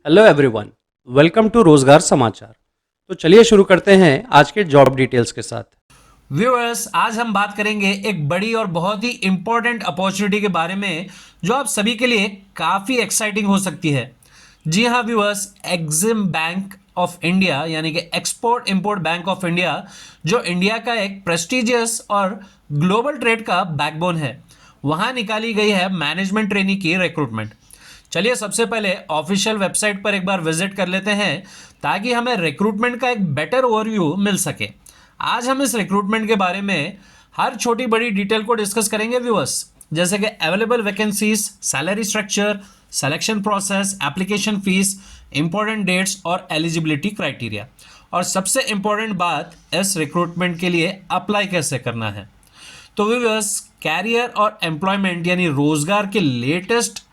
Hello everyone, welcome to रोजगार समाचार। तो चलिए शुरू करते हैं आज के जॉब डिटेल्स के साथ। व्यूअर्स, आज हम बात करेंगे एक बड़ी और बहुत ही इंपॉर्टेंट अपॉर्चुनिटी के बारे में जो आप सभी के लिए काफ़ी एक्साइटिंग हो सकती है। जी हाँ viewers, EXIM bank of India यानी कि export import bank of India, जो इंडिया का एक प्रेस्टिजियस और ग्लोबल ट्रेड का बैकबोन है, वहाँ निकाली गई है मैनेजमेंट ट्रेनी की रिक्रूटमेंट। चलिए सबसे पहले ऑफिशियल वेबसाइट पर एक बार विजिट कर लेते हैं ताकि हमें रिक्रूटमेंट का एक बेटर ओवरव्यू मिल सके। आज हम इस रिक्रूटमेंट के बारे में हर छोटी बड़ी डिटेल को डिस्कस करेंगे व्यूअर्स, जैसे कि available vacancies, salary structure, selection process, application fees, important dates और एलिजिबिलिटी क्राइटेरिया, और सबसे इंपॉर्टेंट बात, इस रिक्रूटमेंट के लिए अप्लाई कैसे करना है। तो व्यूअर्स, कैरियर और एम्प्लॉयमेंट यानी रोजगार के लेटेस्ट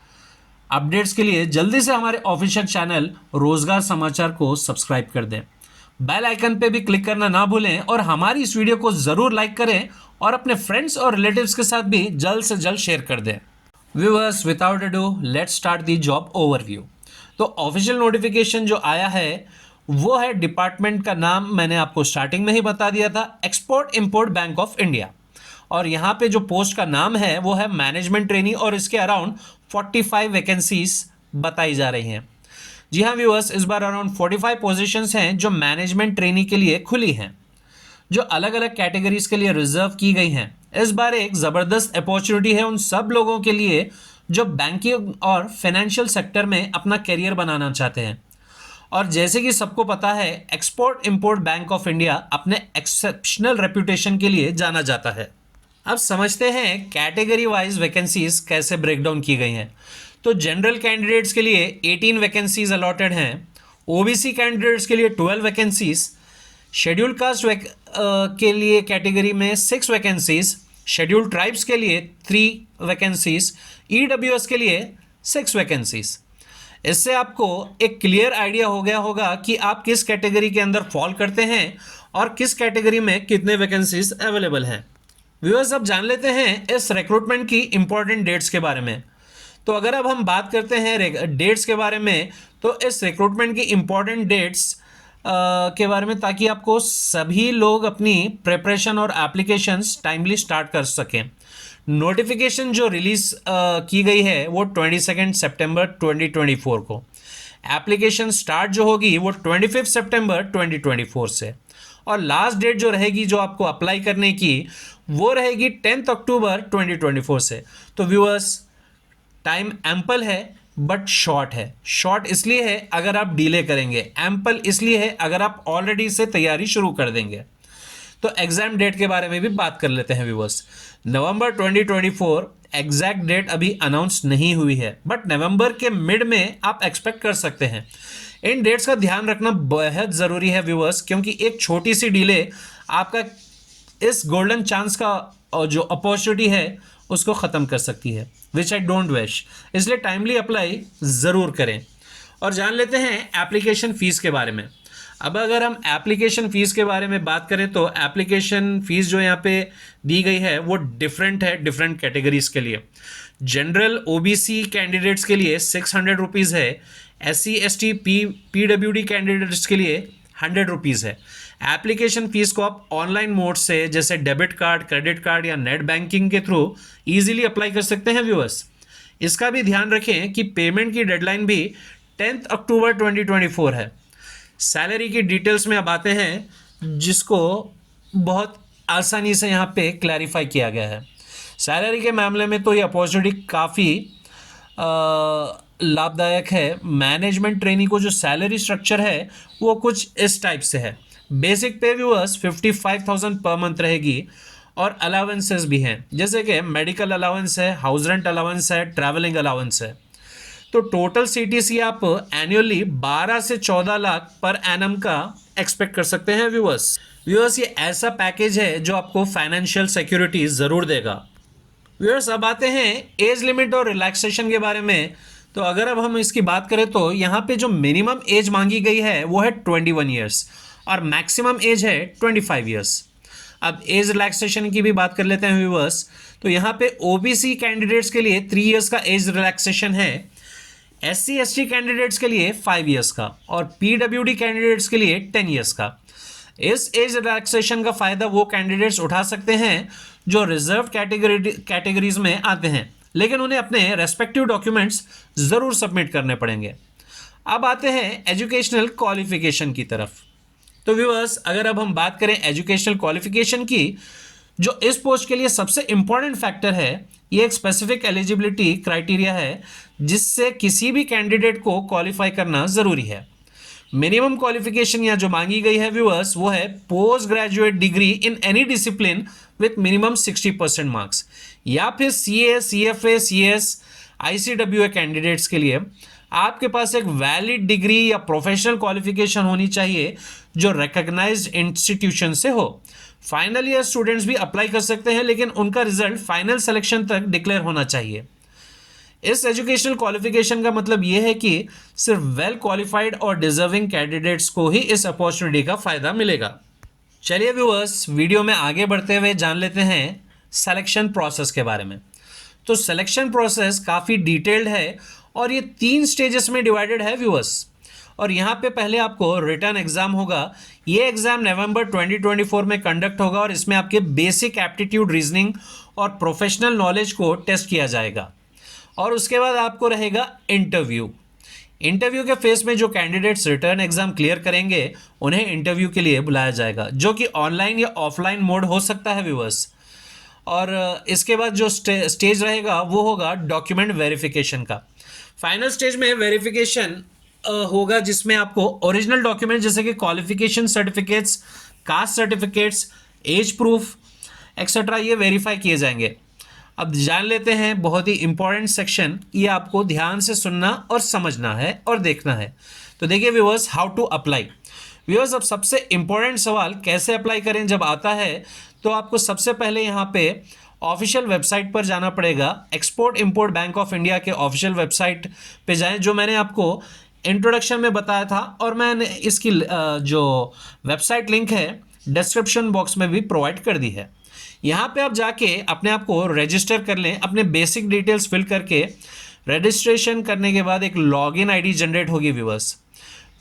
अपडेट्स के लिए जल्दी से हमारे ऑफिशियल चैनल रोजगार समाचार को सब्सक्राइब कर दें। बेल आइकन पे भी क्लिक करना ना भूलें और हमारी इस वीडियो को जरूर लाइक करें और अपने फ्रेंड्स और रिलेटिव्स के साथ भी जल्द से जल्द शेयर कर दें। Viewers, without ado let's start the job overview. तो ऑफिशियल नोटिफिकेशन जो आया है वो है, डिपार्टमेंट का नाम मैंने आपको स्टार्टिंग में ही बता दिया था, export import bank of India. और यहाँ पे जो पोस्ट का नाम है वो है मैनेजमेंट ट्रेनी, और इसके अराउंड 45 वैकेंसीज बताई जा रही हैं। जी हाँ व्यूअर्स, इस बार अराउंड 45 पोजीशंस हैं जो मैनेजमेंट ट्रेनी के लिए खुली हैं, जो अलग अलग कैटेगरीज के लिए रिजर्व की गई हैं। इस बार एक ज़बरदस्त अपॉर्चुनिटी है उन सब लोगों के लिए जो बैंकिंग और फाइनेंशियल सेक्टर में अपना करियर बनाना चाहते हैं। और जैसे कि सबको पता है, export import bank of India अपने एक्सेप्शनल रेपुटेशन के लिए जाना जाता है। अब समझते हैं कैटेगरी वाइज वैकेंसीज कैसे ब्रेक डाउन की गई हैं। तो जनरल कैंडिडेट्स के लिए 18 वैकेंसीज अलॉटेड हैं, ओबीसी कैंडिडेट्स के लिए 12 वैकेंसीज, शेड्यूल कास्ट के लिए कैटेगरी में 6 वैकेंसीज, शेड्यूल ट्राइब्स के लिए 3 वैकेंसीज, ईडब्ल्यूएस के लिए 6 वैकेंसीज। इससे आपको एक क्लियर आइडिया हो गया होगा कि आप किस कैटेगरी के अंदर फॉल करते हैं और किस कैटेगरी में कितने वैकेंसीज अवेलेबल हैं। व्यूअर्स, अब जान लेते हैं इस रिक्रूटमेंट की इंपॉर्टेंट डेट्स के बारे में। तो अगर अब हम बात करते हैं डेट्स के बारे में, तो इस रिक्रूटमेंट की इंपॉर्टेंट डेट्स के बारे में, ताकि आपको सभी लोग अपनी प्रिपरेशन और एप्लीकेशंस टाइमली स्टार्ट कर सकें। नोटिफिकेशन जो रिलीज की गई है वो 22 सितंबर 2024 को। एप्लीकेशन स्टार्ट जो होगी वो 25 सितंबर 2024 से, और लास्ट डेट जो रहेगी जो आपको अप्लाई करने की वो रहेगी 10 अक्टूबर 2024 से। तो व्यूअर्स, टाइम एम्पल है बट शॉर्ट है। शॉर्ट इसलिए है अगर आप डिले करेंगे, एम्पल इसलिए है अगर आप ऑलरेडी से तैयारी शुरू कर देंगे। तो एग्जाम डेट के बारे में भी बात कर लेते हैं व्यूअर्स। नवंबर 2024 एग्जैक्ट डेट अभी अनाउंस नहीं हुई है, बट नवंबर के मिड में आप एक्सपेक्ट कर सकते हैं। इन डेट्स का ध्यान रखना बेहद ज़रूरी है व्यूअर्स, क्योंकि एक छोटी सी डिले आपका इस गोल्डन चांस का जो अपॉर्चुनिटी है उसको ख़त्म कर सकती है, विच आई डोंट विश। इसलिए टाइमली अप्लाई ज़रूर करें। और जान लेते हैं एप्लीकेशन फ़ीस के बारे में। अब अगर हम एप्लीकेशन फ़ीस के बारे में बात करें तो एप्लीकेशन फ़ीस जो यहाँ पे दी गई है वो डिफरेंट है डिफरेंट कैटेगरीज के लिए। जनरल ओबीसी कैंडिडेट्स के लिए 600 रुपीज़ है, SC ST PWD कैंडिडेट्स के लिए 100 रुपीज़ है। एप्लीकेशन फ़ीस को आप ऑनलाइन मोड से, जैसे डेबिट कार्ड, क्रेडिट कार्ड या नेट बैंकिंग के थ्रू ईजिली अप्लाई कर सकते हैं व्यूअर्स। इसका भी ध्यान रखें कि पेमेंट की डेडलाइन भी 10 अक्टूबर 2024 है। सैलरी की डिटेल्स में अब आते हैं, जिसको बहुत आसानी से यहाँ पे क्लैरिफाई किया गया है। सैलरी के मामले में तो ये अपॉर्चुनिटी काफ़ी लाभदायक है। मैनेजमेंट ट्रेनी को जो सैलरी स्ट्रक्चर है वो कुछ इस टाइप से है। बेसिक पे व्यूअर्स 55,000 पर मंथ रहेगी, और अलाउंसेस भी हैं, जैसे कि मेडिकल अलाउंस है, हाउस रेंट अलाउंस है, ट्रैवलिंग अलाउंस है। तो टोटल सीटीसी आप एनुअली 12 से 14 लाख पर एनम का एक्सपेक्ट कर सकते हैं व्यूअर्स। व्यूअर्स, ये ऐसा पैकेज है जो आपको फाइनेंशियल सिक्योरिटी ज़रूर देगा। व्यूअर्स, अब आते हैं एज लिमिट और रिलैक्सेशन के बारे में। तो अगर अब हम इसकी बात करें तो यहाँ पे जो मिनिमम एज मांगी गई है वो है 21 ईयर्स और मैक्सिमम एज है 25 ईयर्स। अब एज रिलैक्सेशन की भी बात कर लेते हैं व्यूअर्स। तो यहाँ पे ओबीसी कैंडिडेट्स के लिए 3 इयर्स का एज रिलैक्सेशन है, SC/ST कैंडिडेट्स के लिए 5 इयर्स का और PWD कैंडिडेट्स के लिए 10 इयर्स का। इस एज रिलैक्सेशन का फायदा वो कैंडिडेट्स उठा सकते हैं जो रिजर्व कैटेगरीज में आते हैं, लेकिन उन्हें अपने रेस्पेक्टिव डॉक्यूमेंट्स जरूर सबमिट करने पड़ेंगे। अब आते हैं एजुकेशनल क्वालिफिकेशन की तरफ। तो व्यूअर्स, अगर अब हम बात करें एजुकेशनल क्वालिफिकेशन की, जो इस पोस्ट के लिए सबसे इंपॉर्टेंट फैक्टर है, ये एक स्पेसिफिक एलिजिबिलिटी क्राइटेरिया है जिससे किसी भी कैंडिडेट को क्वालिफाई करना जरूरी है। मिनिमम क्वालिफिकेशन यहाँ जो मांगी गई है व्यूअर्स, वो है post graduate degree in any discipline with minimum 60% marks, या फिर CA, CFA, CS, ICWA candidates के लिए आपके पास एक वैलिड डिग्री या प्रोफेशनल क्वालिफिकेशन होनी चाहिए जो रिकॉग्नाइज्ड इंस्टीट्यूशन से हो। फाइनल ईयर स्टूडेंट्स भी अप्लाई कर सकते हैं, लेकिन उनका रिजल्ट फाइनल सिलेक्शन तक डिक्लेयर होना चाहिए। इस एजुकेशनल क्वालिफिकेशन का मतलब यह है कि सिर्फ वेल क्वालिफाइड और डिजर्विंग कैंडिडेट्स को ही इस अपॉर्चुनिटी का फायदा मिलेगा। चलिए व्यूअर्स, वीडियो में आगे बढ़ते हुए जान लेते हैं सिलेक्शन प्रोसेस के बारे में। तो सिलेक्शन प्रोसेस काफ़ी डिटेल्ड है और ये 3 स्टेजेस में डिवाइडेड है व्यूअर्स। और यहाँ पे पहले आपको रिटन एग्जाम होगा। ये एग्जाम नवंबर 2024 में कंडक्ट होगा और इसमें आपके बेसिक एप्टीट्यूड, रीजनिंग और प्रोफेशनल नॉलेज को टेस्ट किया जाएगा। और उसके बाद आपको रहेगा इंटरव्यू। इंटरव्यू के फेज में जो कैंडिडेट्स रिटर्न एग्जाम क्लियर करेंगे उन्हें इंटरव्यू के लिए बुलाया जाएगा, जो कि ऑनलाइन या ऑफलाइन मोड हो सकता है व्यूअर्स। और इसके बाद जो स्टेज रहेगा वो होगा डॉक्यूमेंट वेरिफिकेशन का। फाइनल स्टेज में वेरिफिकेशन होगा जिसमें आपको ओरिजिनल डॉक्यूमेंट जैसे कि qualification certificates, caste certificates, age proof etcetera ये वेरीफाई किए जाएंगे। अब जान लेते हैं बहुत ही इंपॉर्टेंट सेक्शन, ये आपको ध्यान से सुनना और समझना है और देखना है। तो देखिए viewers, how to apply. Viewers, अब सबसे इंपॉर्टेंट सवाल कैसे अप्लाई करें जब आता है, तो आपको सबसे पहले यहाँ पे ऑफिशियल वेबसाइट पर जाना पड़ेगा। Export import bank of India के ऑफिशियल वेबसाइट पे जाएं, जो मैंने आपको इंट्रोडक्शन में बताया था, और मैंने इसकी जो वेबसाइट लिंक है डिस्क्रिप्शन बॉक्स में भी प्रोवाइड कर दी है। यहाँ पे आप जाके अपने आप को रजिस्टर कर लें, अपने बेसिक डिटेल्स फिल करके। रजिस्ट्रेशन करने के बाद एक लॉगिन आईडी जनरेट होगी व्यूअर्स।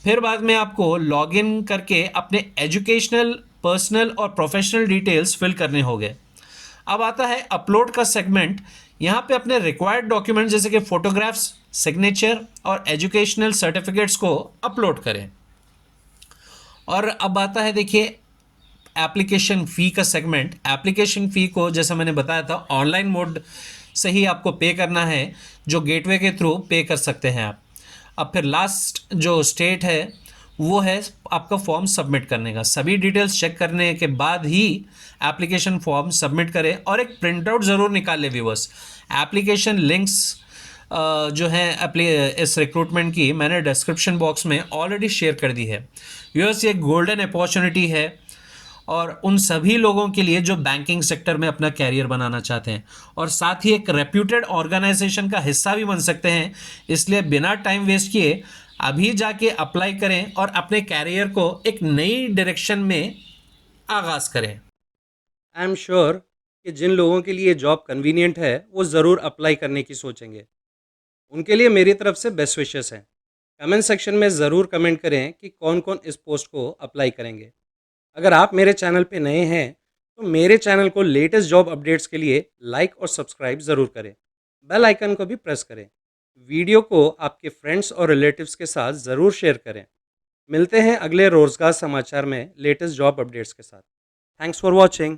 फिर बाद में आपको लॉगिन करके अपने एजुकेशनल, पर्सनल और प्रोफेशनल डिटेल्स फिल करने होंगे। अब आता है अपलोड का सेगमेंट। यहाँ पे अपने रिक्वायर्ड डॉक्यूमेंट जैसे कि फोटोग्राफ्स, सिग्नेचर और एजुकेशनल सर्टिफिकेट्स को अपलोड करें। और अब आता है देखिए एप्लीकेशन फ़ी का सेगमेंट। एप्लीकेशन फ़ी को जैसा मैंने बताया था ऑनलाइन मोड से ही आपको पे करना है, जो गेटवे के थ्रू पे कर सकते हैं आप। अब फिर लास्ट जो स्टेट है वो है आपका फॉर्म सबमिट करने का। सभी डिटेल्स चेक करने के बाद ही एप्लीकेशन फॉर्म सबमिट करें और एक प्रिंट आउट ज़रूर निकाल लें व्यूअर्स। एप्लीकेशन लिंक्स जो हैं इस रिक्रूटमेंट की मैंने डिस्क्रिप्शन बॉक्स में ऑलरेडी शेयर कर दी है व्यूअर्स। ये गोल्डन अपॉर्चुनिटी है और उन सभी लोगों के लिए जो बैंकिंग सेक्टर में अपना कैरियर बनाना चाहते हैं और साथ ही एक रेप्यूटेड ऑर्गेनाइजेशन का हिस्सा भी बन सकते हैं। इसलिए बिना टाइम वेस्ट किए अभी जाके अप्लाई करें और अपने कैरियर को एक नई डायरेक्शन में आगाज करें। आई एम श्योर कि जिन लोगों के लिए जॉब कन्वीनियंट है वो ज़रूर अप्लाई करने की सोचेंगे। उनके लिए मेरी तरफ से बेस्ट विशेस हैं। कमेंट सेक्शन में ज़रूर कमेंट करें कि कौन कौन इस पोस्ट को अप्लाई करेंगे। अगर आप मेरे चैनल पे नए हैं तो मेरे चैनल को लेटेस्ट जॉब अपडेट्स के लिए लाइक और सब्सक्राइब ज़रूर करें। बेल आइकन को भी प्रेस करें। वीडियो को आपके फ्रेंड्स और रिलेटिव्स के साथ ज़रूर शेयर करें। मिलते हैं अगले रोज़गार समाचार में लेटेस्ट जॉब अपडेट्स के साथ। Thanks for watching.